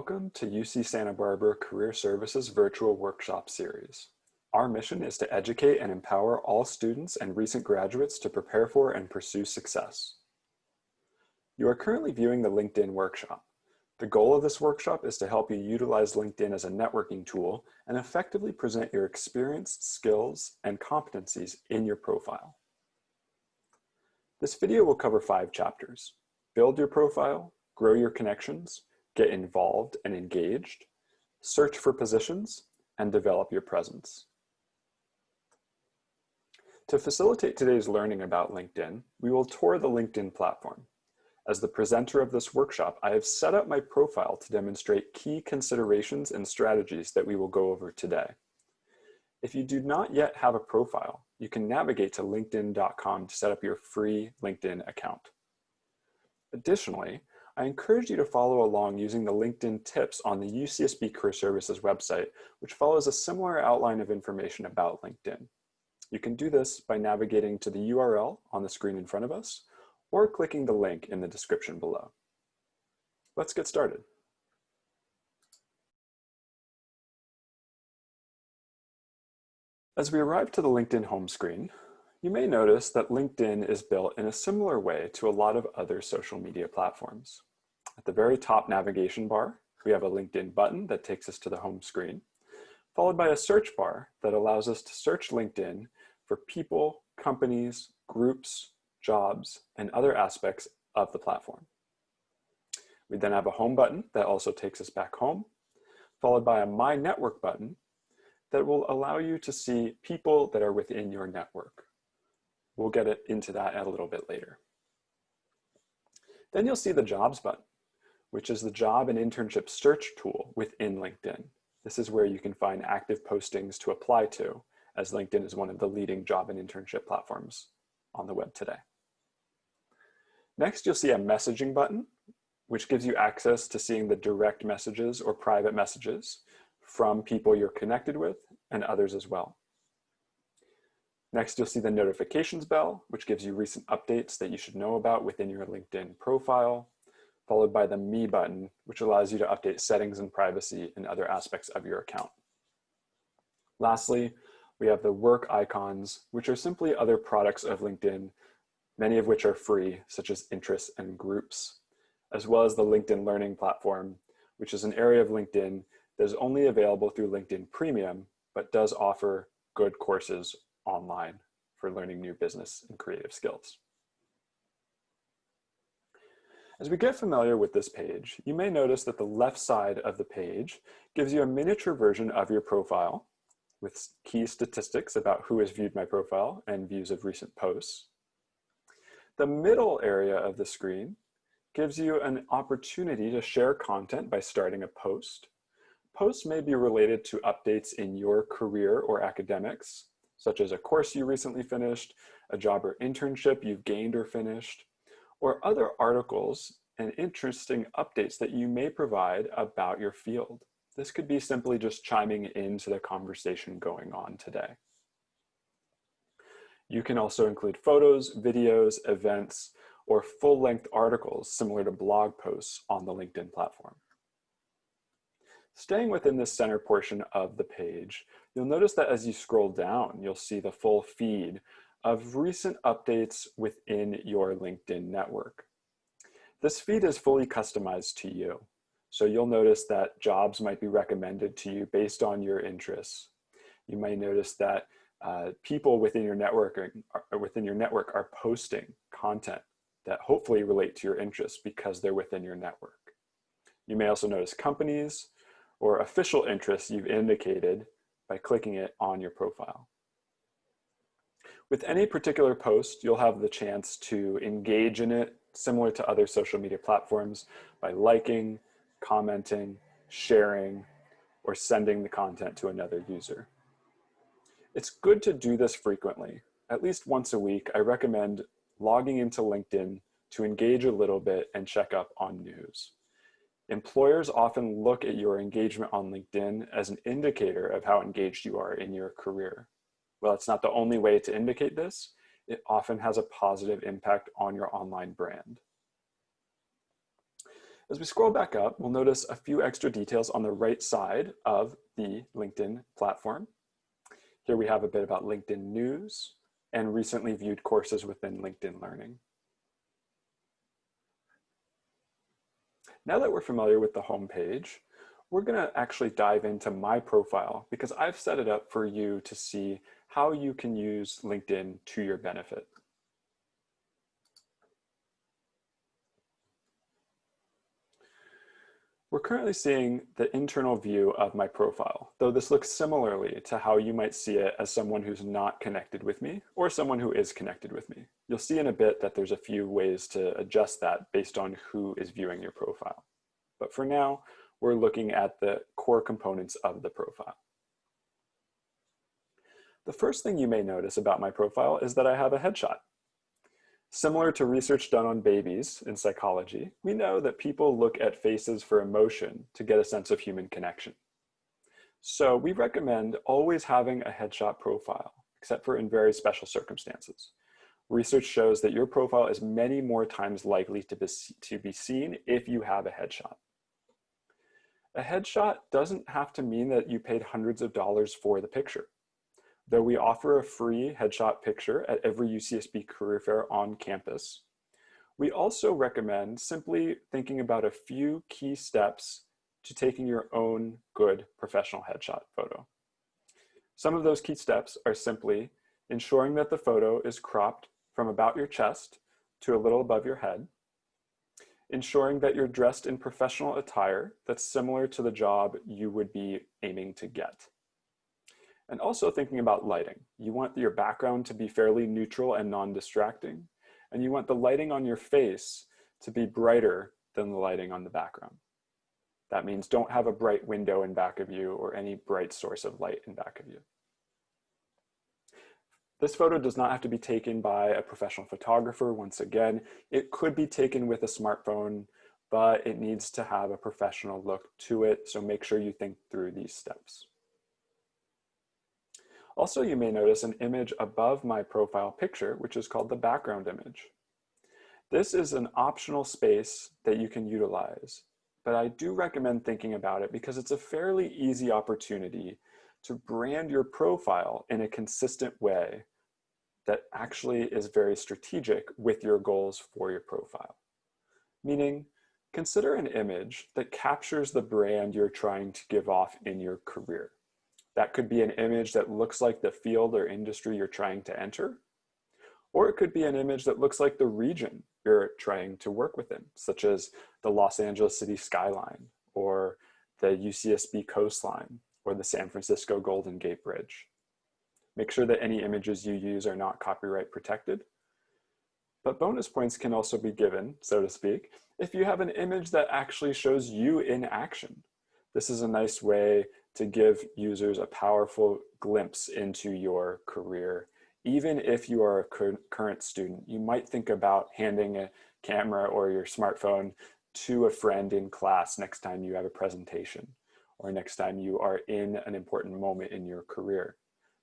Welcome to UC Santa Barbara Career Services Virtual Workshop Series. Our mission is to educate and empower all students and recent graduates to prepare for and pursue success. You are currently viewing the LinkedIn workshop. The goal of this workshop is to help you utilize LinkedIn as a networking tool and effectively present your experience, skills, and competencies in your profile. This video will cover 5 chapters: build your profile, grow your connections, get involved and engaged, search for positions, and develop your presence. To facilitate today's learning about LinkedIn, we will tour the LinkedIn platform. As the presenter of this workshop, I have set up my profile to demonstrate key considerations and strategies that we will go over today. If you do not yet have a profile, you can navigate to linkedin.com to set up your free LinkedIn account. Additionally, I encourage you to follow along using the LinkedIn tips on the UCSB Career Services website, which follows a similar outline of information about LinkedIn. You can do this by navigating to the URL on the screen in front of us, or clicking the link in the description below. Let's get started. As we arrive to the LinkedIn home screen, you may notice that LinkedIn is built in a similar way to a lot of other social media platforms. At the very top navigation bar, we have a LinkedIn button that takes us to the home screen, followed by a search bar that allows us to search LinkedIn for people, companies, groups, jobs, and other aspects of the platform. We then have a home button that also takes us back home, followed by a My Network button that will allow you to see people that are within your network. We'll get into that a little bit later. Then you'll see the Jobs button, which is the job and internship search tool within LinkedIn. This is where you can find active postings to apply to, as LinkedIn is one of the leading job and internship platforms on the web today. Next, you'll see a messaging button, which gives you access to seeing the direct messages or private messages from people you're connected with and others as well. Next, you'll see the notifications bell, which gives you recent updates that you should know about within your LinkedIn profile, followed by the Me button, which allows you to update settings and privacy and other aspects of your account. Lastly, we have the work icons, which are simply other products of LinkedIn, many of which are free, such as interests and groups, as well as the LinkedIn Learning platform, which is an area of LinkedIn that is only available through LinkedIn Premium, but does offer good courses online for learning new business and creative skills. As we get familiar with this page, you may notice that the left side of the page gives you a miniature version of your profile with key statistics about who has viewed my profile and views of recent posts. The middle area of the screen gives you an opportunity to share content by starting a post. Posts may be related to updates in your career or academics, such as a course you recently finished, a job or internship you've gained or finished, or other articles and interesting updates that you may provide about your field. This could be simply just chiming into the conversation going on today. You can also include photos, videos, events, or full-length articles similar to blog posts on the LinkedIn platform. Staying within the center portion of the page, you'll notice that as you scroll down, you'll see the full feed of recent updates within your LinkedIn network. This feed is fully customized to you. So you'll notice that jobs might be recommended to you based on your interests. You might notice that people within your network are posting content that hopefully relate to your interests because they're within your network. You may also notice companies or official interests you've indicated by clicking it on your profile. With any particular post, you'll have the chance to engage in it, similar to other social media platforms, by liking, commenting, sharing, or sending the content to another user. It's good to do this frequently. At least once a week, I recommend logging into LinkedIn to engage a little bit and check up on news. Employers often look at your engagement on LinkedIn as an indicator of how engaged you are in your career. While it's not the only way to indicate this, it often has a positive impact on your online brand. As we scroll back up, we'll notice a few extra details on the right side of the LinkedIn platform. Here we have a bit about LinkedIn news and recently viewed courses within LinkedIn Learning. Now that we're familiar with the home page, we're going to actually dive into my profile because I've set it up for you to see how you can use LinkedIn to your benefit. We're currently seeing the internal view of my profile, though this looks similarly to how you might see it as someone who's not connected with me or someone who is connected with me. You'll see in a bit that there's a few ways to adjust that based on who is viewing your profile. But for now, we're looking at the core components of the profile. The first thing you may notice about my profile is that I have a headshot. Similar to research done on babies in psychology, we know that people look at faces for emotion to get a sense of human connection. So we recommend always having a headshot profile, except for in very special circumstances. Research shows that your profile is many more times likely to be seen if you have a headshot. A headshot doesn't have to mean that you paid hundreds of dollars for the picture. Though we offer a free headshot picture at every UCSB career fair on campus, we also recommend simply thinking about a few key steps to taking your own good professional headshot photo. Some of those key steps are simply ensuring that the photo is cropped from about your chest to a little above your head, ensuring that you're dressed in professional attire that's similar to the job you would be aiming to get. And also thinking about lighting. You want your background to be fairly neutral and non-distracting, and you want the lighting on your face to be brighter than the lighting on the background. That means don't have a bright window in back of you or any bright source of light in back of you. This photo does not have to be taken by a professional photographer. Once again, it could be taken with a smartphone, but it needs to have a professional look to it, so make sure you think through these steps. Also, you may notice an image above my profile picture, which is called the background image. This is an optional space that you can utilize, but I do recommend thinking about it because it's a fairly easy opportunity to brand your profile in a consistent way that actually is very strategic with your goals for your profile. Meaning, consider an image that captures the brand you're trying to give off in your career. That could be an image that looks like the field or industry you're trying to enter, or it could be an image that looks like the region you're trying to work within, such as the Los Angeles city skyline, or the UCSB coastline, or the San Francisco Golden Gate Bridge. Make sure that any images you use are not copyright protected. But bonus points can also be given, so to speak, if you have an image that actually shows you in action. This is a nice way to give users a powerful glimpse into your career. Even if you are a current student, you might think about handing a camera or your smartphone to a friend in class next time you have a presentation, or next time you are in an important moment in your career.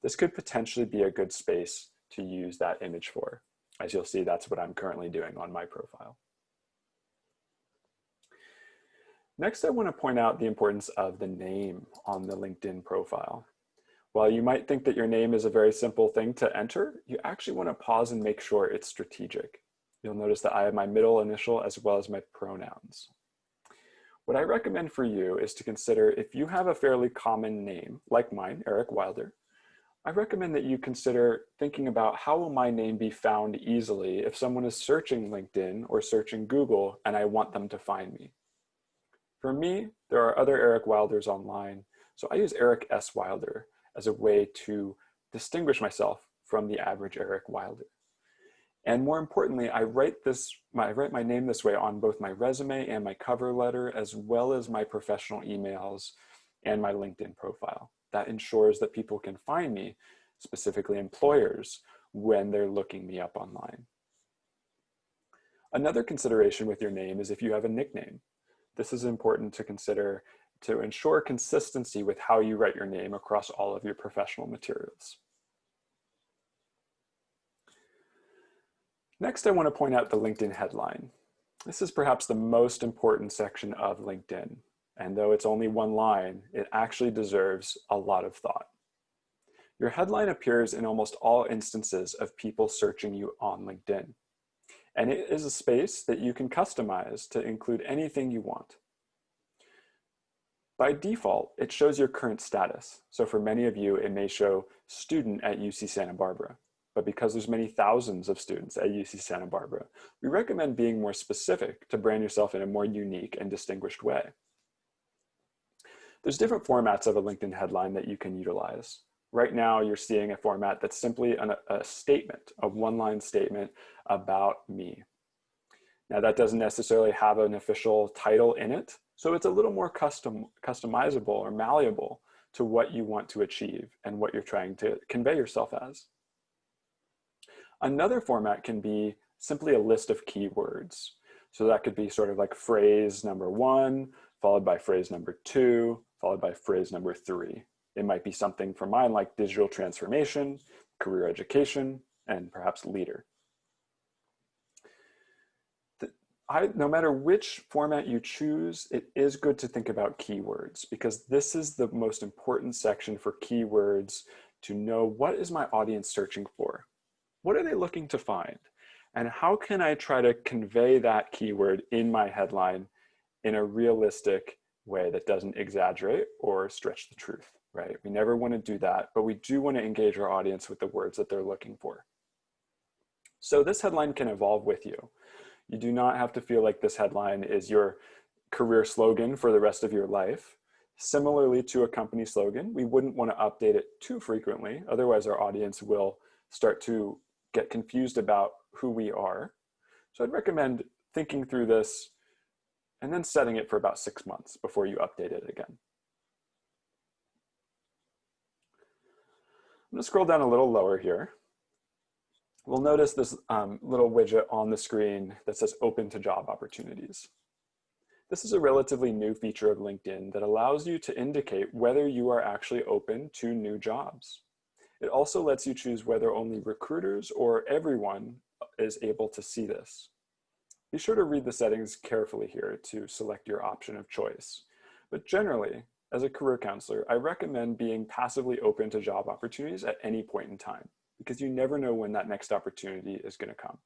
This could potentially be a good space to use that image for. As you'll see, that's what I'm currently doing on my profile. Next, I want to point out the importance of the name on the LinkedIn profile. While you might think that your name is a very simple thing to enter, you actually want to pause and make sure it's strategic. You'll notice that I have my middle initial as well as my pronouns. What I recommend for you is to consider, if you have a fairly common name, like mine, Eric Wilder, I recommend that you consider thinking about how will my name be found easily if someone is searching LinkedIn or searching Google and I want them to find me. For me, there are other Eric Wilders online, so I use Eric S. Wilder as a way to distinguish myself from the average Eric Wilder. And more importantly, I write my name this way on both my resume and my cover letter, as well as my professional emails and my LinkedIn profile. That ensures that people can find me, specifically employers, when they're looking me up online. Another consideration with your name is if you have a nickname. This is important to consider to ensure consistency with how you write your name across all of your professional materials. Next, I want to point out the LinkedIn headline. This is perhaps the most important section of LinkedIn, and though it's only one line, it actually deserves a lot of thought. Your headline appears in almost all instances of people searching you on LinkedIn, and it is a space that you can customize to include anything you want. By default, it shows your current status. So for many of you, it may show student at UC Santa Barbara. But because there's many thousands of students at UC Santa Barbara, we recommend being more specific to brand yourself in a more unique and distinguished way. There's different formats of a LinkedIn headline that you can utilize. Right now, you're seeing a format that's simply a statement, a one-line statement about me. Now, that doesn't necessarily have an official title in it, so it's a little more customizable or malleable to what you want to achieve and what you're trying to convey yourself as. Another format can be simply a list of keywords. So that could be sort of like phrase number 1, followed by phrase number 2, followed by phrase number 3. It might be something for mine like digital transformation, career education, and perhaps leader. No matter which format you choose, it is good to think about keywords, because this is the most important section for keywords to know, what is my audience searching for? What are they looking to find? And how can I try to convey that keyword in my headline in a realistic way that doesn't exaggerate or stretch the truth, right? We never want to do that, but we do want to engage our audience with the words that they're looking for. So this headline can evolve with you. You do not have to feel like this headline is your career slogan for the rest of your life. Similarly to a company slogan, we wouldn't want to update it too frequently. Otherwise, our audience will start to get confused about who we are. So I'd recommend thinking through this and then setting it for about 6 months before you update it again. I'm going to scroll down a little lower here. We'll notice this little widget on the screen that says open to job opportunities. This is a relatively new feature of LinkedIn that allows you to indicate whether you are actually open to new jobs. It also lets you choose whether only recruiters or everyone is able to see this. Be sure to read the settings carefully here to select your option of choice. But generally, as a career counselor, I recommend being passively open to job opportunities at any point in time, because you never know when that next opportunity is going to come.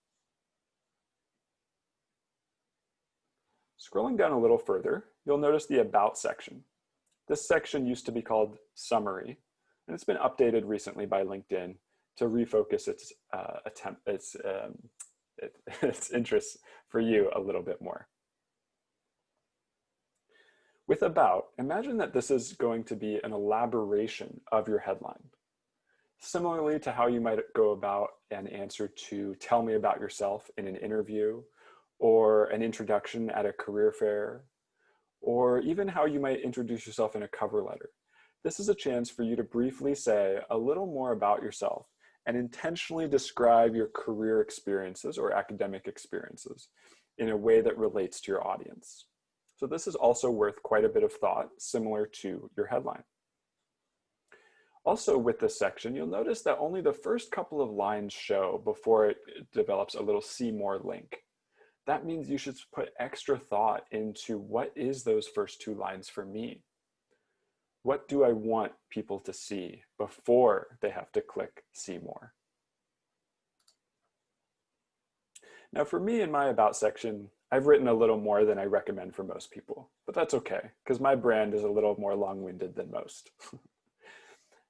Scrolling down a little further, you'll notice the About section. This section used to be called Summary, and it's been updated recently by LinkedIn to refocus its interests for you a little bit more. With About, imagine that this is going to be an elaboration of your headline. Similarly to how you might go about an answer to tell me about yourself in an interview, or an introduction at a career fair, or even how you might introduce yourself in a cover letter. This is a chance for you to briefly say a little more about yourself and intentionally describe your career experiences or academic experiences in a way that relates to your audience. So this is also worth quite a bit of thought, similar to your headline. Also with this section, you'll notice that only the first couple of lines show before it develops a little see more link. That means you should put extra thought into what is those first 2 lines for me? What do I want people to see before they have to click see more? Now for me in my About section, I've written a little more than I recommend for most people, but that's okay, because my brand is a little more long-winded than most.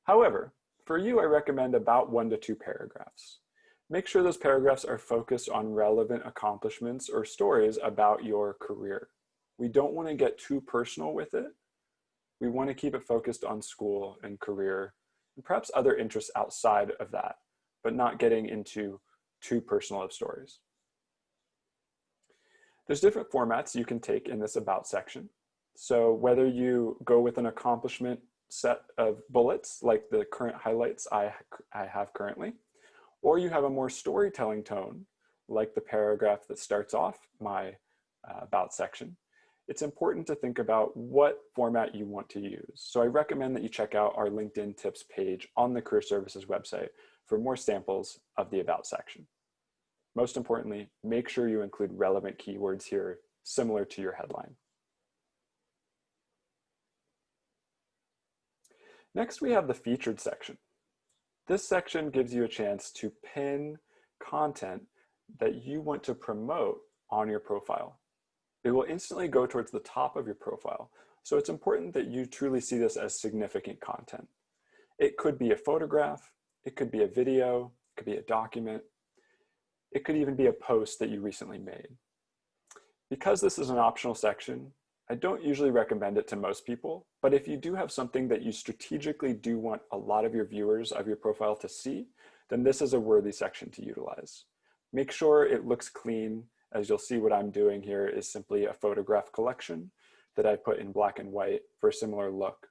However, for you, I recommend about 1 to 2 paragraphs. Make sure those paragraphs are focused on relevant accomplishments or stories about your career. We don't want to get too personal with it. We want to keep it focused on school and career, and perhaps other interests outside of that, but not getting into too personal of stories. There's different formats you can take in this About section. So whether you go with an accomplishment set of bullets, like the current highlights I have currently, or you have a more storytelling tone, like the paragraph that starts off my About section, it's important to think about what format you want to use. So I recommend that you check out our LinkedIn tips page on the Career Services website for more samples of the About section. Most importantly, make sure you include relevant keywords here, similar to your headline. Next, we have the featured section. This section gives you a chance to pin content that you want to promote on your profile. It will instantly go towards the top of your profile, so it's important that you truly see this as significant content. It could be a photograph, it could be a video, it could be a document, it could even be a post that you recently made. Because this is an optional section, I don't usually recommend it to most people, but if you do have something that you strategically do want a lot of your viewers of your profile to see, then this is a worthy section to utilize. Make sure it looks clean. As you'll see, what I'm doing here is simply a photograph collection that I put in black and white for a similar look.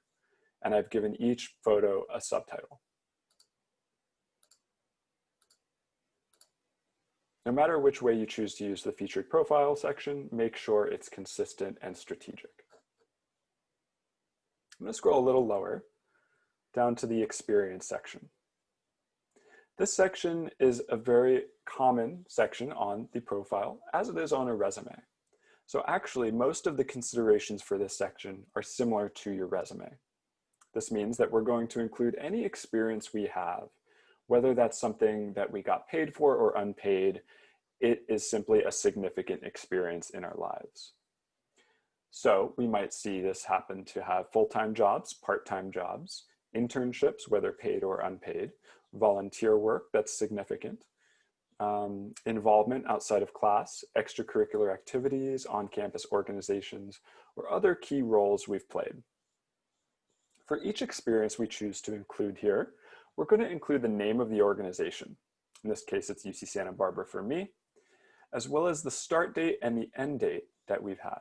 And I've given each photo a subtitle. No matter which way you choose to use the featured profile section, make sure it's consistent and strategic. I'm going to scroll a little lower down to the experience section. This section is a very common section on the profile, as it is on a resume. So actually, most of the considerations for this section are similar to your resume. This means that we're going to include any experience we have, whether that's something that we got paid for or unpaid. It is simply a significant experience in our lives. So we might see this happen to have full-time jobs, part-time jobs, internships, whether paid or unpaid, volunteer work that's significant, involvement outside of class, extracurricular activities, on-campus organizations, or other key roles we've played. For each experience we choose to include here, we're going to include the name of the organization. In this case, it's UC Santa Barbara for me, as well as the start date and the end date that we've had.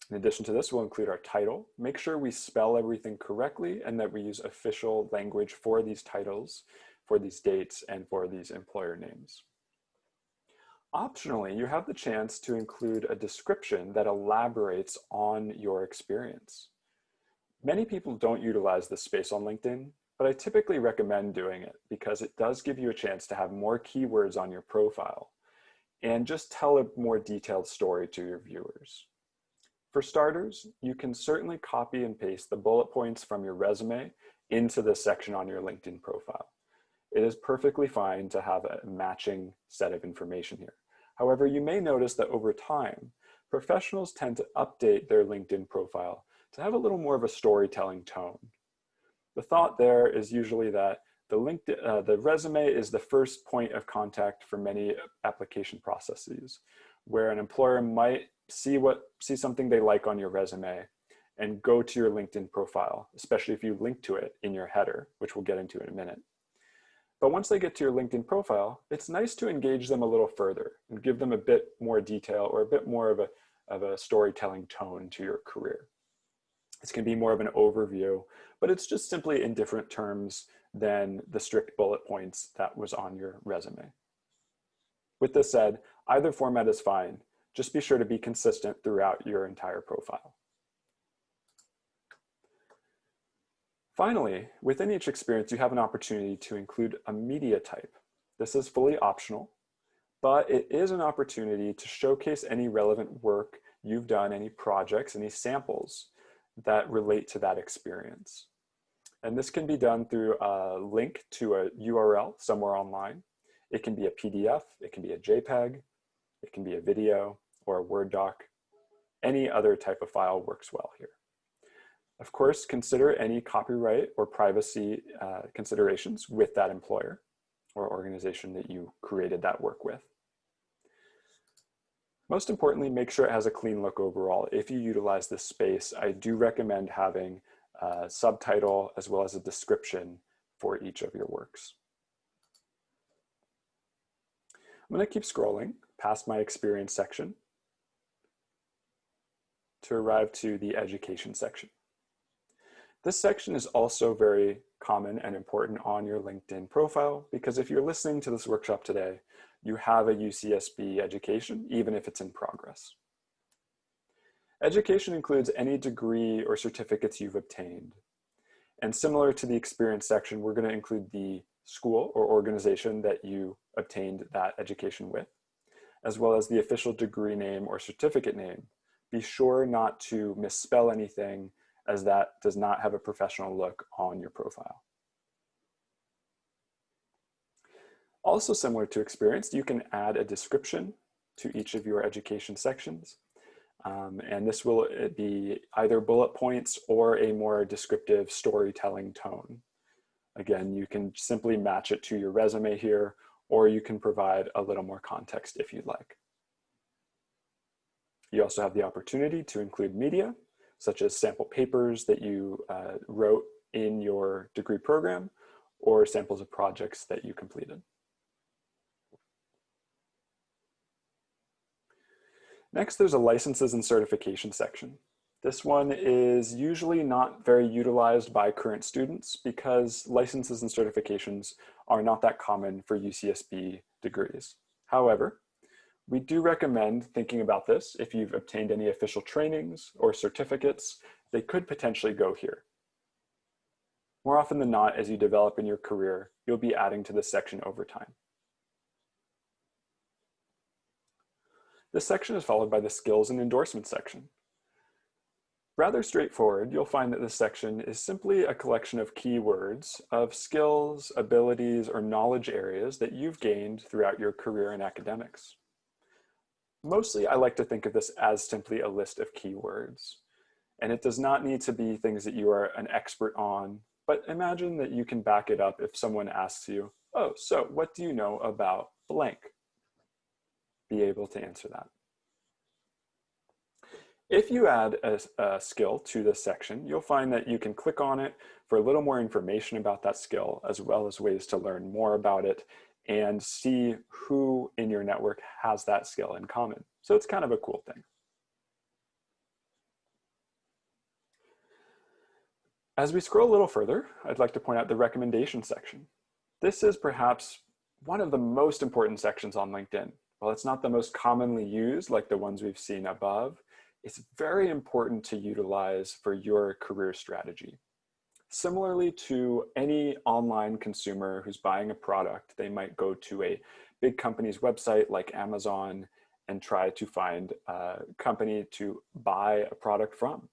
In addition to this, we'll include our title. Make sure we spell everything correctly and that we use official language for these titles, for these dates, and for these employer names. Optionally, you have the chance to include a description that elaborates on your experience. Many people don't utilize this space on LinkedIn, but I typically recommend doing it because it does give you a chance to have more keywords on your profile and just tell a more detailed story to your viewers. For starters, you can certainly copy and paste the bullet points from your resume into this section on your LinkedIn profile. It is perfectly fine to have a matching set of information here. However, you may notice that over time, professionals tend to update their LinkedIn profile to have a little more of a storytelling tone. The thought there is usually that the resume is the first point of contact for many application processes, where an employer might see something they like on your resume and go to your LinkedIn profile, especially if you link to it in your header, which we'll get into in a minute. But once they get to your LinkedIn profile, it's nice to engage them a little further and give them a bit more detail or a bit more of a storytelling tone to your career. This can be more of an overview, but it's just simply in different terms than the strict bullet points that was on your resume. With this said, either format is fine. Just be sure to be consistent throughout your entire profile. Finally, within each experience, you have an opportunity to include a media type. This is fully optional, but it is an opportunity to showcase any relevant work you've done, any projects, any samples that relate to that experience. And this can be done through a link to a URL somewhere online. It can be a PDF, it can be a JPEG, it can be a video or a Word doc. Any other type of file works well here. Of course, consider any copyright or privacy considerations with that employer or organization that you created that work with. Most importantly, make sure it has a clean look overall. If you utilize this space, I do recommend having a subtitle as well as a description for each of your works. I'm going to keep scrolling past my experience section to arrive to the education section. This section is also very common and important on your LinkedIn profile because if you're listening to this workshop today, you have a UCSB education, even if it's in progress. Education includes any degree or certificates you've obtained. And similar to the experience section, we're going to include the school or organization that you obtained that education with, as well as the official degree name or certificate name. Be sure not to misspell anything, as that does not have a professional look on your profile. Also similar to Experienced, you can add a description to each of your education sections. And this will be either bullet points or a more descriptive storytelling tone. Again, you can simply match it to your resume here, or you can provide a little more context if you'd like. You also have the opportunity to include media, such as sample papers that you wrote in your degree program, or samples of projects that you completed. Next, there's a licenses and certification section. This one is usually not very utilized by current students because licenses and certifications are not that common for UCSB degrees. However, we do recommend thinking about this. If you've obtained any official trainings or certificates, they could potentially go here. More often than not, as you develop in your career, you'll be adding to this section over time. This section is followed by the skills and endorsement section. Rather straightforward, you'll find that this section is simply a collection of keywords of skills, abilities, or knowledge areas that you've gained throughout your career in academics. Mostly, I like to think of this as simply a list of keywords. And it does not need to be things that you are an expert on, but imagine that you can back it up if someone asks you, oh, so what do you know about blank? Be able to answer that. If you add a skill to this section, you'll find that you can click on it for a little more information about that skill, as well as ways to learn more about it and see who in your network has that skill in common. So it's kind of a cool thing. As we scroll a little further, I'd like to point out the recommendation section. This is perhaps one of the most important sections on LinkedIn. While it's not the most commonly used like the ones we've seen above, it's very important to utilize for your career strategy. Similarly to any online consumer who's buying a product, they might go to a big company's website like Amazon and try to find a company to buy a product from.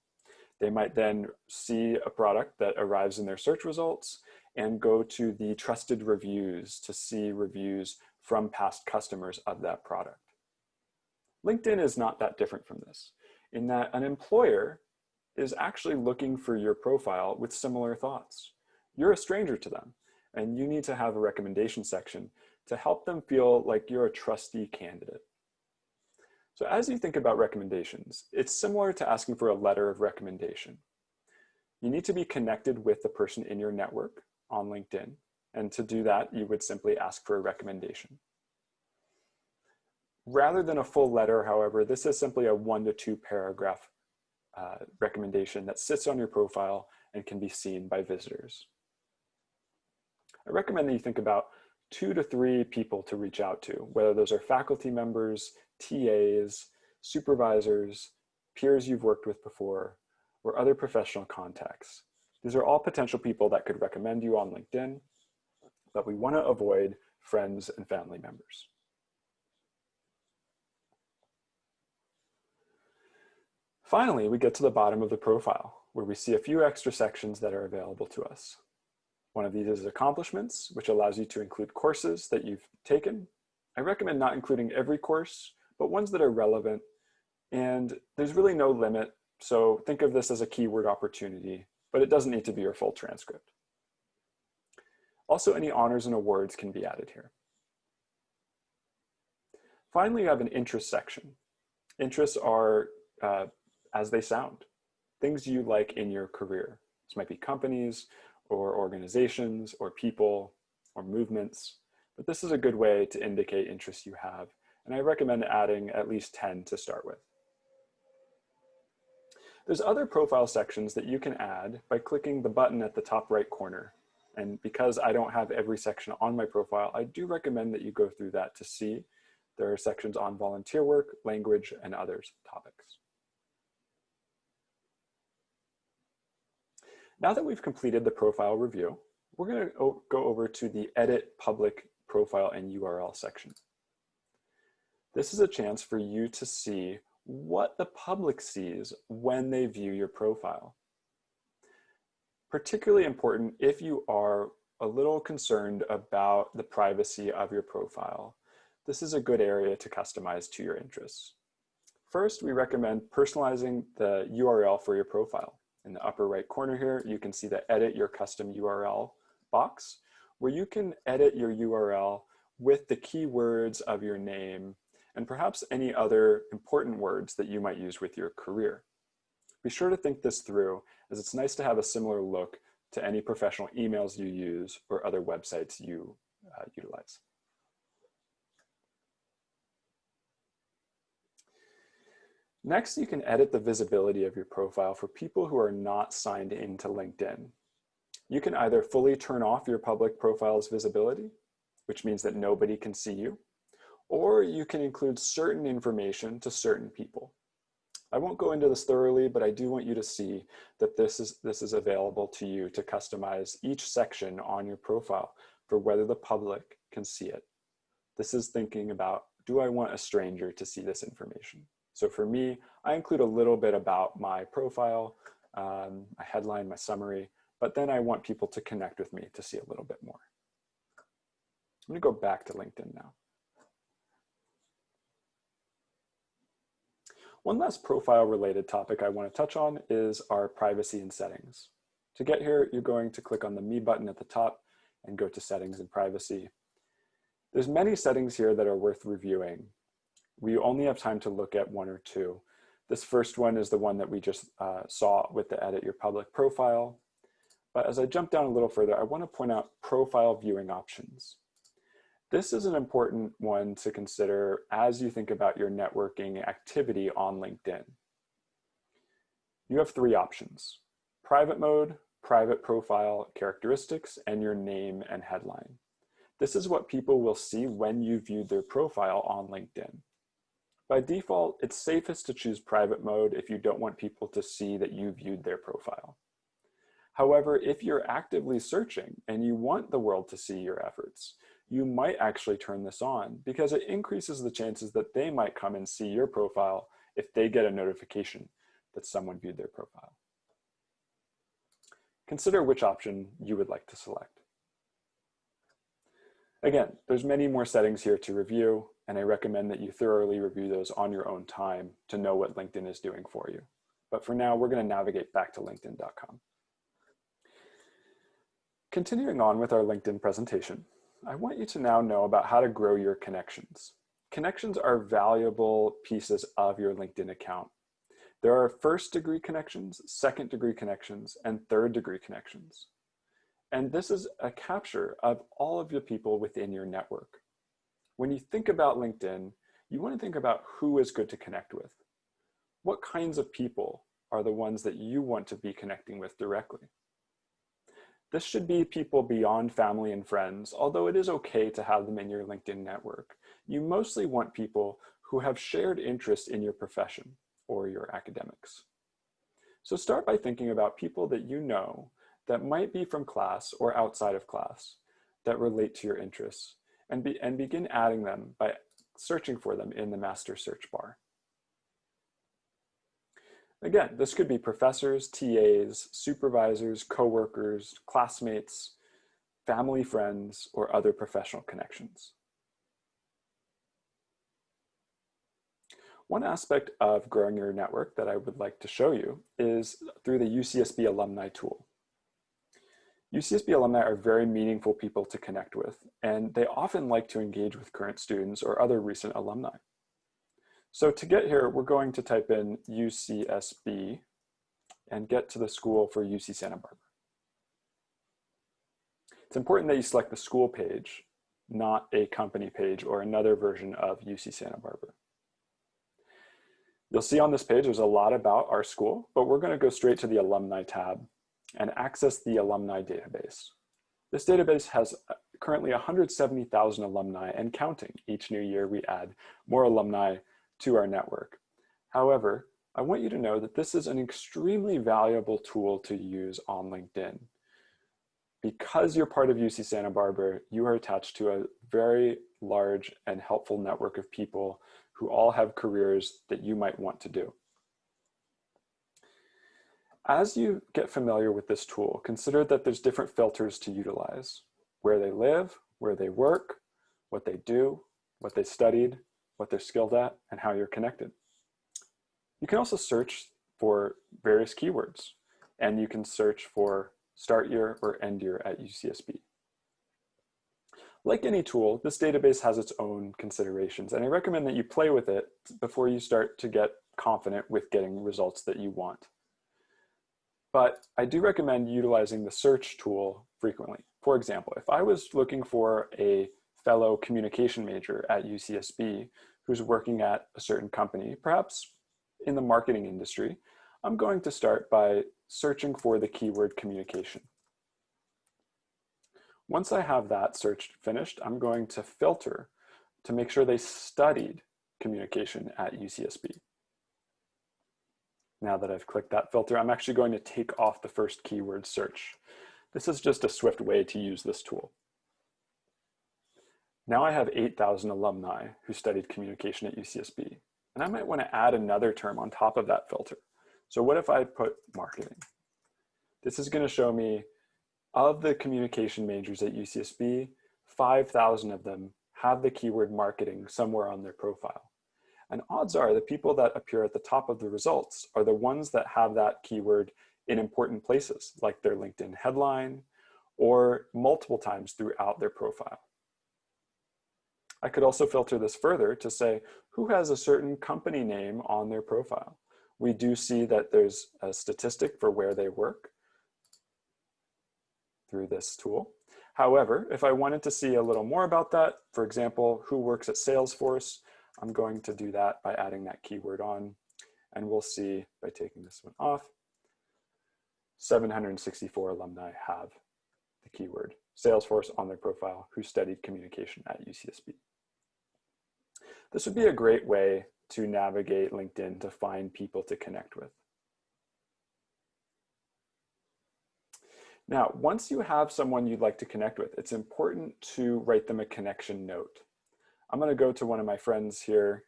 They might then see a product that arrives in their search results and go to the trusted reviews to see reviews from past customers of that product. LinkedIn is not that different from this, in that an employer is actually looking for your profile with similar thoughts. You're a stranger to them, and you need to have a recommendation section to help them feel like you're a trusty candidate. So as you think about recommendations, it's similar to asking for a letter of recommendation. You need to be connected with the person in your network on LinkedIn, and to do that, you would simply ask for a recommendation. Rather than a full letter, however, this is simply a 1 to 2 paragraph recommendation that sits on your profile and can be seen by visitors. I recommend that you think about 2 to 3 people to reach out to, whether those are faculty members, TAs, supervisors, peers you've worked with before, or other professional contacts. These are all potential people that could recommend you on LinkedIn, but we want to avoid friends and family members. Finally, we get to the bottom of the profile, where we see a few extra sections that are available to us. One of these is accomplishments, which allows you to include courses that you've taken. I recommend not including every course, but ones that are relevant. And there's really no limit, so think of this as a keyword opportunity, but it doesn't need to be your full transcript. Also, any honors and awards can be added here. Finally, you have an interest section. Interests are as they sound, things you like in your career. This might be companies or organizations or people or movements, but this is a good way to indicate interests you have. And I recommend adding at least 10 to start with. There's other profile sections that you can add by clicking the button at the top right corner. And because I don't have every section on my profile, I do recommend that you go through that to see. There are sections on volunteer work, language, and other topics. Now that we've completed the profile review, we're going to go over to the Edit Public Profile and URL section. This is a chance for you to see what the public sees when they view your profile. Particularly important if you are a little concerned about the privacy of your profile. This is a good area to customize to your interests. First, we recommend personalizing the URL for your profile. In the upper right corner here, you can see the Edit Your Custom URL box, where you can edit your URL with the keywords of your name and perhaps any other important words that you might use with your career. Be sure to think this through, as it's nice to have a similar look to any professional emails you use or other websites you utilize. Next, you can edit the visibility of your profile for people who are not signed into LinkedIn. You can either fully turn off your public profile's visibility, which means that nobody can see you, or you can include certain information to certain people. I won't go into this thoroughly, but I do want you to see that this is available to you to customize each section on your profile for whether the public can see it. This is thinking about, do I want a stranger to see this information? So for me, I include a little bit about my profile, my headline, my summary, but then I want people to connect with me to see a little bit more. I'm gonna go back to LinkedIn now. One last profile-related topic I want to touch on is our privacy and settings. To get here, you're going to click on the Me button at the top and go to Settings and Privacy. There's many settings here that are worth reviewing. We only have time to look at one or two. This first one is the one that we just saw with the Edit Your Public Profile. But as I jump down a little further, I want to point out profile viewing options. This is an important one to consider as you think about your networking activity on LinkedIn. You have three options: private mode, private profile characteristics, and your name and headline. This is what people will see when you viewed their profile on LinkedIn. By default, it's safest to choose private mode if you don't want people to see that you viewed their profile. However, if you're actively searching and you want the world to see your efforts, you might actually turn this on because it increases the chances that they might come and see your profile if they get a notification that someone viewed their profile. Consider which option you would like to select. Again, there's many more settings here to review, and I recommend that you thoroughly review those on your own time to know what LinkedIn is doing for you. But for now, we're going to navigate back to linkedin.com. Continuing on with our LinkedIn presentation, I want you to now know about how to grow your connections. Connections are valuable pieces of your LinkedIn account. There are first-degree connections, second-degree connections, and third-degree connections. And this is a capture of all of the people within your network. When you think about LinkedIn, you want to think about who is good to connect with. What kinds of people are the ones that you want to be connecting with directly? This should be people beyond family and friends, although it is okay to have them in your LinkedIn network. You mostly want people who have shared interest in your profession or your academics. So start by thinking about people that you know that might be from class or outside of class that relate to your interests, and begin adding them by searching for them in the master search bar. Again, this could be professors, TAs, supervisors, coworkers, classmates, family, friends, or other professional connections. One aspect of growing your network that I would like to show you is through the UCSB alumni tool. UCSB alumni are very meaningful people to connect with, and they often like to engage with current students or other recent alumni. So to get here, we're going to type in UCSB and get to the school for UC Santa Barbara. It's important that you select the school page, not a company page or another version of UC Santa Barbara. You'll see on this page, there's a lot about our school, but we're going to go straight to the alumni tab and access the alumni database. This database has currently 170,000 alumni and counting. Each new year, we add more alumni to our network. However, I want you to know that this is an extremely valuable tool to use on LinkedIn. Because you're part of UC Santa Barbara, you are attached to a very large and helpful network of people who all have careers that you might want to do. As you get familiar with this tool, consider that there's different filters to utilize: where they live, where they work, what they do, what they studied, what they're skilled at, and how you're connected. You can also search for various keywords, and you can search for start year or end year at UCSB. Like any tool, this database has its own considerations, and I recommend that you play with it before you start to get confident with getting results that you want. But I do recommend utilizing the search tool frequently. For example, if I was looking for a fellow communication major at UCSB who's working at a certain company, perhaps in the marketing industry, I'm going to start by searching for the keyword communication. Once I have that search finished, I'm going to filter to make sure they studied communication at UCSB. Now that I've clicked that filter, I'm actually going to take off the first keyword search. This is just a swift way to use this tool. Now I have 8,000 alumni who studied communication at UCSB, and I might want to add another term on top of that filter. So what if I put marketing? This is going to show me, of the communication majors at UCSB, 5,000 of them have the keyword marketing somewhere on their profile. And odds are the people that appear at the top of the results are the ones that have that keyword in important places, like their LinkedIn headline or multiple times throughout their profile. I could also filter this further to say who has a certain company name on their profile. We do see that there's a statistic for where they work through this tool. However, if I wanted to see a little more about that, for example, who works at Salesforce, I'm going to do that by adding that keyword on, and we'll see by taking this one off, 764 alumni have the keyword Salesforce on their profile who studied communication at UCSB. This would be a great way to navigate LinkedIn to find people to connect with. Now, once you have someone you'd like to connect with, it's important to write them a connection note. I'm going to go to one of my friends here.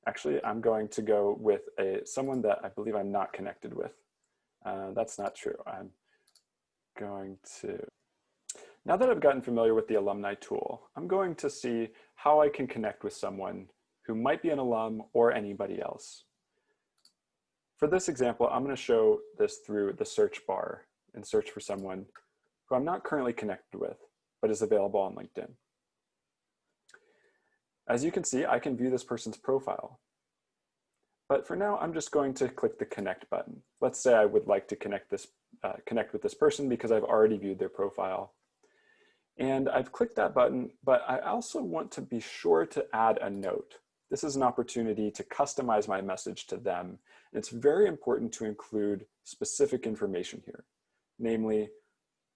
Actually, I'm going to go with someone that I believe I'm not connected with. That's not true. I'm going to, now that I've gotten familiar with the alumni tool, I'm going to see how I can connect with someone who might be an alum or anybody else. For this example, I'm going to show this through the search bar and search for someone who I'm not currently connected with, but is available on LinkedIn. As you can see, I can view this person's profile. But for now, I'm just going to click the connect button. Let's say I would like to connect with this person because I've already viewed their profile. And I've clicked that button, but I also want to be sure to add a note. This is an opportunity to customize my message to them. And it's very important to include specific information here, namely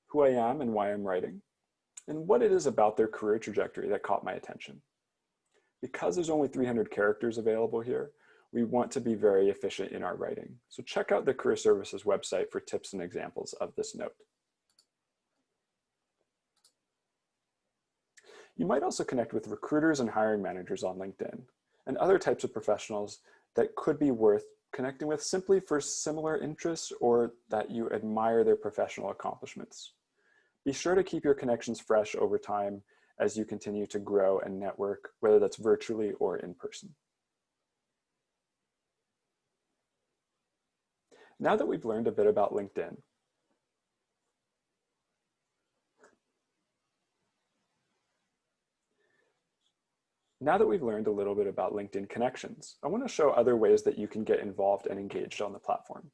who I am and why I'm writing, and what it is about their career trajectory that caught my attention. Because there's only 300 characters available here, we want to be very efficient in our writing. So check out the Career Services website for tips and examples of this note. You might also connect with recruiters and hiring managers on LinkedIn and other types of professionals that could be worth connecting with simply for similar interests or that you admire their professional accomplishments. Be sure to keep your connections fresh over time as you continue to grow and network, whether that's virtually or in person. Now that we've learned a bit about LinkedIn, Now that we've learned a little bit about LinkedIn connections, I want to show other ways that you can get involved and engaged on the platform.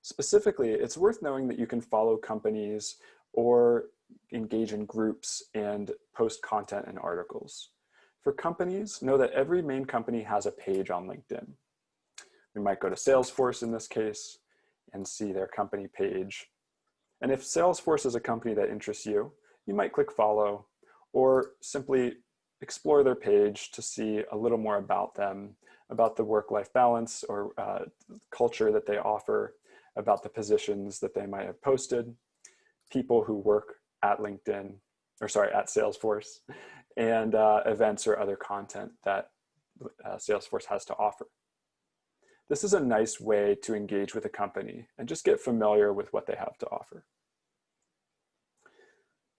Specifically, it's worth knowing that you can follow companies or engage in groups and post content and articles. For companies, know that every main company has a page on LinkedIn. We might go to Salesforce in this case and see their company page. And if Salesforce is a company that interests you, you might click follow or simply explore their page to see a little more about them, about the work-life balance or culture that they offer, about the positions that they might have posted, people who work at LinkedIn, or sorry, at Salesforce, and events or other content that Salesforce has to offer. This is a nice way to engage with a company and just get familiar with what they have to offer.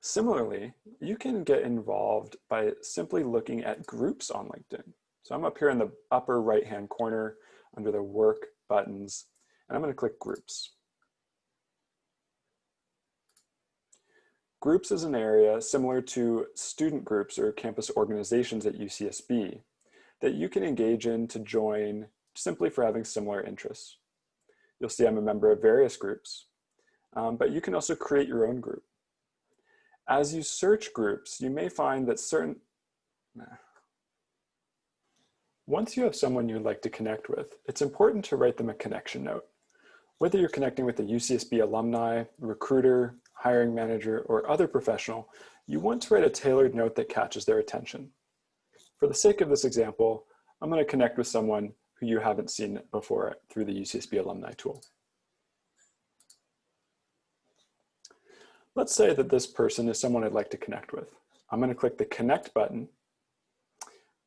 Similarly, you can get involved by simply looking at groups on LinkedIn. So I'm up here in the upper right-hand corner under the work buttons, and I'm going to click groups. Groups is an area similar to student groups or campus organizations at UCSB that you can engage in to join simply for having similar interests. You'll see I'm a member of various groups, but you can also create your own group. As you search groups, you may find that once you have someone you'd like to connect with, it's important to write them a connection note. Whether you're connecting with a UCSB alumni, recruiter, hiring manager, or other professional, you want to write a tailored note that catches their attention. For the sake of this example, I'm going to connect with someone who you haven't seen before through the UCSB alumni tool. Let's say that this person is someone I'd like to connect with. I'm going to click the connect button,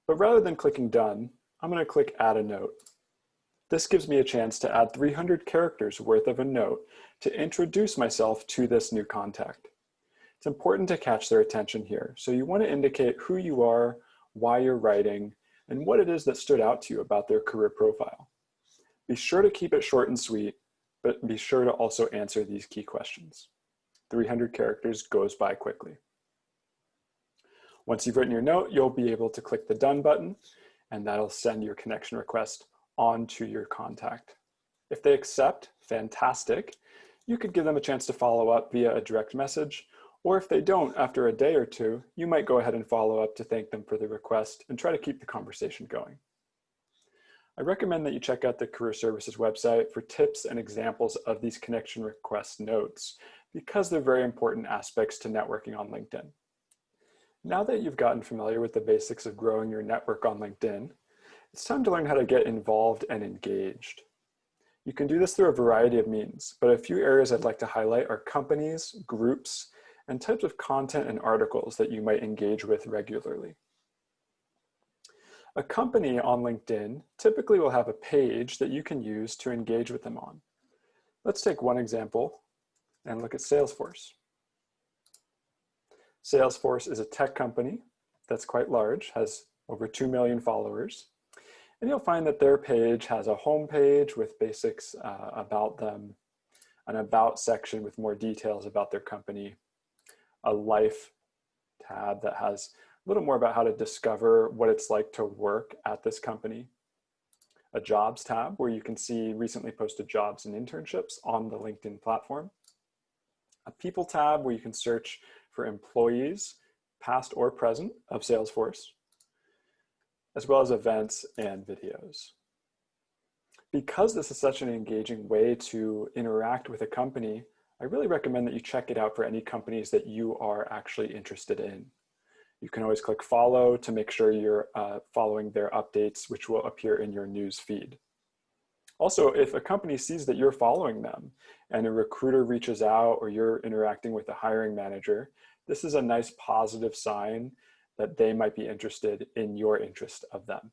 but rather than clicking done, I'm going to click add a note. This gives me a chance to add 300 characters worth of a note to introduce myself to this new contact. It's important to catch their attention here. So you want to indicate who you are, why you're writing, and what it is that stood out to you about their career profile. Be sure to keep it short and sweet, but be sure to also answer these key questions. 300 characters goes by quickly. Once you've written your note, you'll be able to click the done button, and that'll send your connection request on to your contact. If they accept, fantastic. You could give them a chance to follow up via a direct message, or if they don't, after a day or two, you might go ahead and follow up to thank them for the request and try to keep the conversation going. I recommend that you check out the Career Services website for tips and examples of these connection request notes because they're very important aspects to networking on LinkedIn. Now that you've gotten familiar with the basics of growing your network on LinkedIn, it's time to learn how to get involved and engaged. You can do this through a variety of means, but a few areas I'd like to highlight are companies, groups, and types of content and articles that you might engage with regularly. A company on LinkedIn typically will have a page that you can use to engage with them on. Let's take one example and look at Salesforce. Salesforce is a tech company that's quite large, has over 2 million followers. And you'll find that their page has a home page with basics about them, an about section with more details about their company, a life tab that has a little more about how to discover what it's like to work at this company, a jobs tab where you can see recently posted jobs and internships on the LinkedIn platform, a people tab where you can search for employees, past or present, of Salesforce, as well as events and videos. Because this is such an engaging way to interact with a company, I really recommend that you check it out for any companies that you are actually interested in. You can always click follow to make sure you're following their updates, which will appear in your news feed. Also, if a company sees that you're following them and a recruiter reaches out or you're interacting with a hiring manager, this is a nice positive sign that they might be interested in your interest of them.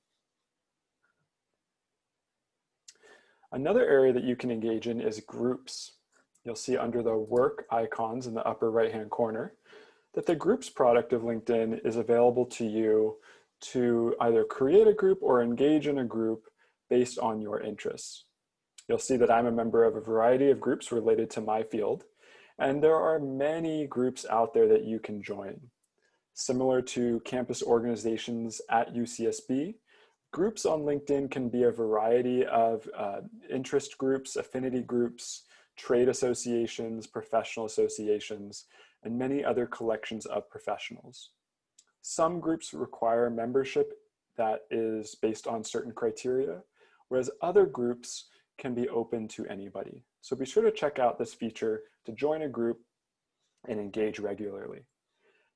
Another area that you can engage in is groups. You'll see under the work icons in the upper right-hand corner that the groups product of LinkedIn is available to you to either create a group or engage in a group based on your interests. You'll see that I'm a member of a variety of groups related to my field, and there are many groups out there that you can join. Similar to campus organizations at UCSB, groups on LinkedIn can be a variety of interest groups, affinity groups, trade associations, professional associations, and many other collections of professionals. Some groups require membership that is based on certain criteria, whereas other groups can be open to anybody. So be sure to check out this feature to join a group and engage regularly.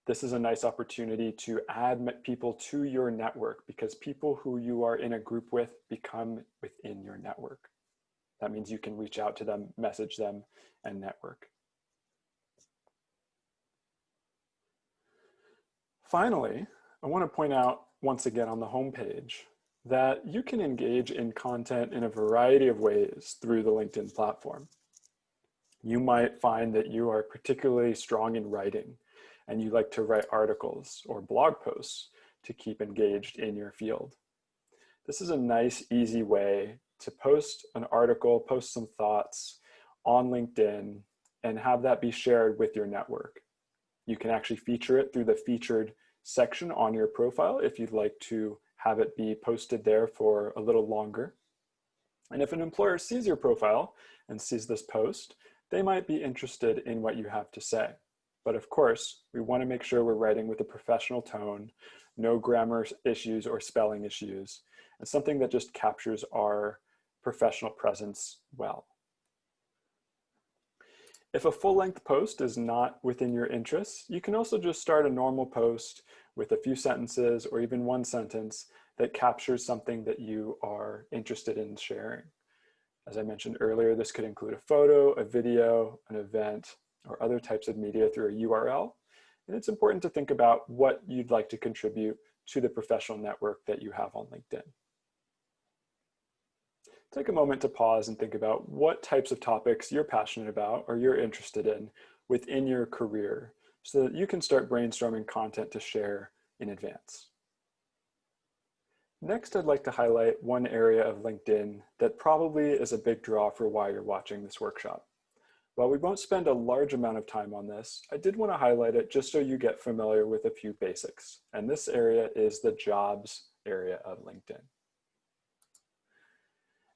This is a nice opportunity to add people to your network because people who you are in a group with become within your network. That means you can reach out to them, message them, and network. Finally, I want to point out once again on the homepage that you can engage in content in a variety of ways through the LinkedIn platform. You might find that you are particularly strong in writing and you like to write articles or blog posts to keep engaged in your field. This is a nice, easy way to post an article, post some thoughts on LinkedIn, and have that be shared with your network. You can actually feature it through the featured section on your profile if you'd like to have it be posted there for a little longer. And if an employer sees your profile and sees this post, they might be interested in what you have to say. But of course, we want to make sure we're writing with a professional tone, no grammar issues or spelling issues, and something that just captures our professional presence well. If a full-length post is not within your interests, you can also just start a normal post with a few sentences or even one sentence that captures something that you are interested in sharing. As I mentioned earlier, this could include a photo, a video, an event, or other types of media through a URL. And it's important to think about what you'd like to contribute to the professional network that you have on LinkedIn. Take a moment to pause and think about what types of topics you're passionate about or you're interested in within your career so that you can start brainstorming content to share in advance. Next, I'd like to highlight one area of LinkedIn that probably is a big draw for why you're watching this workshop. While we won't spend a large amount of time on this, I did want to highlight it just so you get familiar with a few basics. And this area is the jobs area of LinkedIn.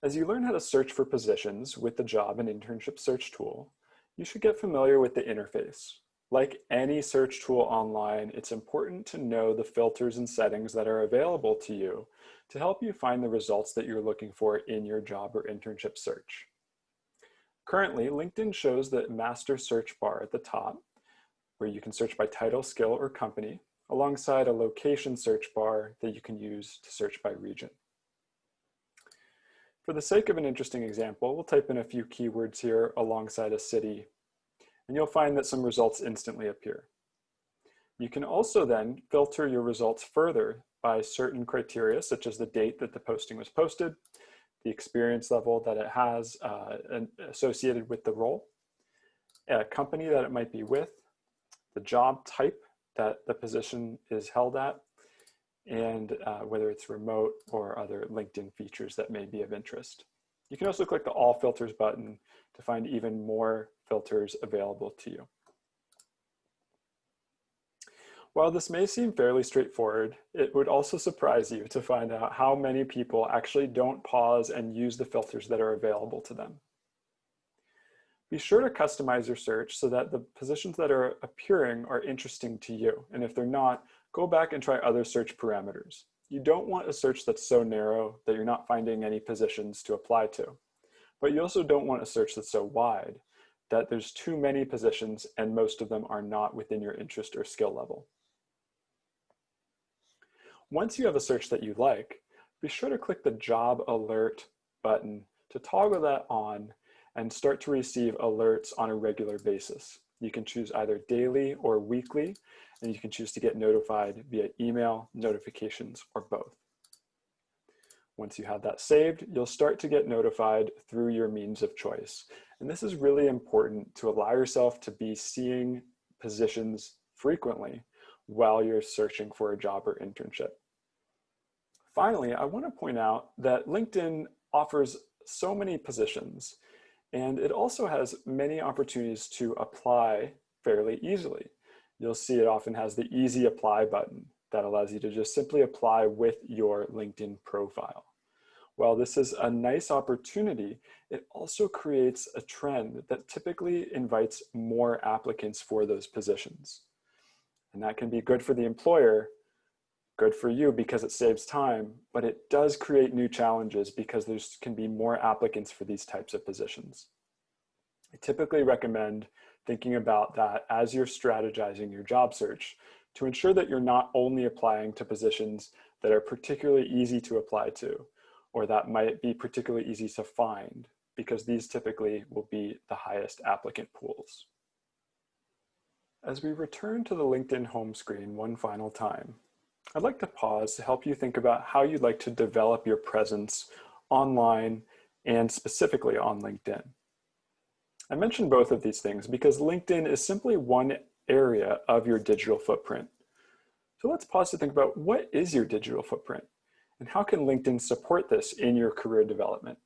As you learn how to search for positions with the job and internship search tool, you should get familiar with the interface. Like any search tool online, it's important to know the filters and settings that are available to you to help you find the results that you're looking for in your job or internship search. Currently, LinkedIn shows the master search bar at the top, where you can search by title, skill, or company, alongside a location search bar that you can use to search by region. For the sake of an interesting example, we'll type in a few keywords here alongside a city, and you'll find that some results instantly appear. You can also then filter your results further by certain criteria, such as the date that the posting was posted, the experience level that it has associated with the role, a company that it might be with, the job type that the position is held at, and whether it's remote or other LinkedIn features that may be of interest. You can also click the All Filters button to find even more filters available to you. While this may seem fairly straightforward, it would also surprise you to find out how many people actually don't pause and use the filters that are available to them. Be sure to customize your search so that the positions that are appearing are interesting to you. And if they're not, go back and try other search parameters. You don't want a search that's so narrow that you're not finding any positions to apply to. But you also don't want a search that's so wide that there's too many positions and most of them are not within your interest or skill level. Once you have a search that you like, be sure to click the Job Alert button to toggle that on and start to receive alerts on a regular basis. You can choose either daily or weekly, and you can choose to get notified via email, notifications, or both. Once you have that saved, you'll start to get notified through your means of choice. And this is really important to allow yourself to be seeing positions frequently while you're searching for a job or internship. Finally, I want to point out that LinkedIn offers so many positions, and it also has many opportunities to apply fairly easily. You'll see it often has the Easy Apply button that allows you to just simply apply with your LinkedIn profile. While this is a nice opportunity, it also creates a trend that typically invites more applicants for those positions. And that can be good for the employer, good for you because it saves time, but it does create new challenges because there can be more applicants for these types of positions. I typically recommend thinking about that as you're strategizing your job search to ensure that you're not only applying to positions that are particularly easy to apply to, or that might be particularly easy to find, because these typically will be the highest applicant pools. As we return to the LinkedIn home screen one final time, I'd like to pause to help you think about how you'd like to develop your presence online and specifically on LinkedIn. I mentioned both of these things because LinkedIn is simply one area of your digital footprint. So let's pause to think about, what is your digital footprint and how can LinkedIn support this in your career development?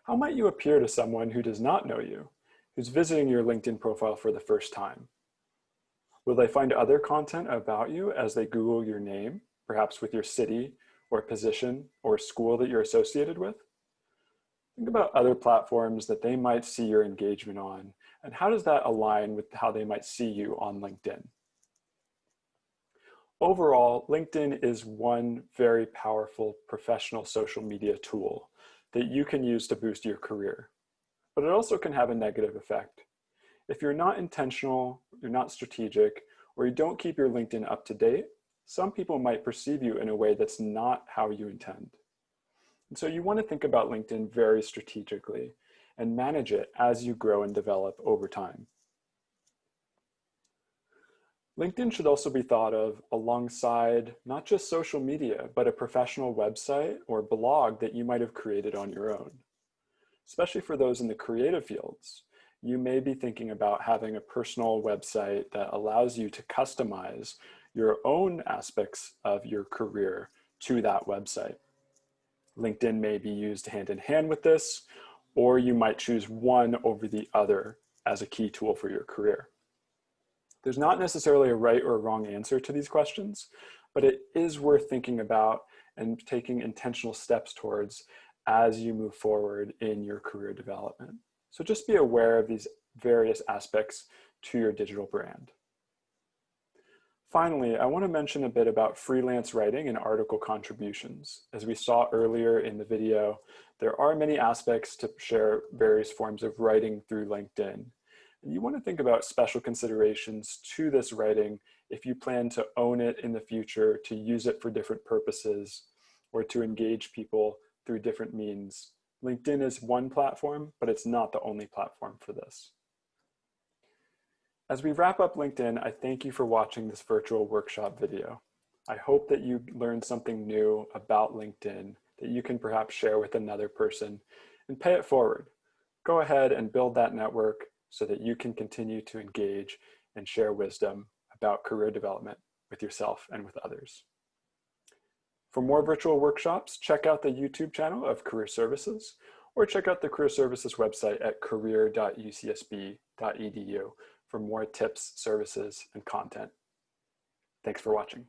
How might you appear to someone who does not know you, who's visiting your LinkedIn profile for the first time? Will they find other content about you as they Google your name, perhaps with your city or position or school that you're associated with? Think about other platforms that they might see your engagement on, and how does that align with how they might see you on LinkedIn? Overall, LinkedIn is one very powerful professional social media tool that you can use to boost your career, but it also can have a negative effect. If you're not intentional, you're not strategic, or you don't keep your LinkedIn up to date, some people might perceive you in a way that's not how you intend. And so you want to think about LinkedIn very strategically and manage it as you grow and develop over time. LinkedIn should also be thought of alongside not just social media, but a professional website or blog that you might have created on your own. Especially for those in the creative fields, you may be thinking about having a personal website that allows you to customize your own aspects of your career to that website. LinkedIn may be used hand in hand with this, or you might choose one over the other as a key tool for your career. There's not necessarily a right or a wrong answer to these questions, but it is worth thinking about and taking intentional steps towards as you move forward in your career development. So just be aware of these various aspects to your digital brand. Finally, I want to mention a bit about freelance writing and article contributions. As we saw earlier in the video, there are many aspects to share various forms of writing through LinkedIn. And you want to think about special considerations to this writing if you plan to own it in the future, to use it for different purposes, or to engage people through different means. LinkedIn is one platform, but it's not the only platform for this. As we wrap up LinkedIn, I thank you for watching this virtual workshop video. I hope that you learned something new about LinkedIn that you can perhaps share with another person and pay it forward. Go ahead and build that network so that you can continue to engage and share wisdom about career development with yourself and with others. For more virtual workshops, check out the YouTube channel of Career Services, or check out the Career Services website at career.ucsb.edu for more tips, services, and content. Thanks for watching.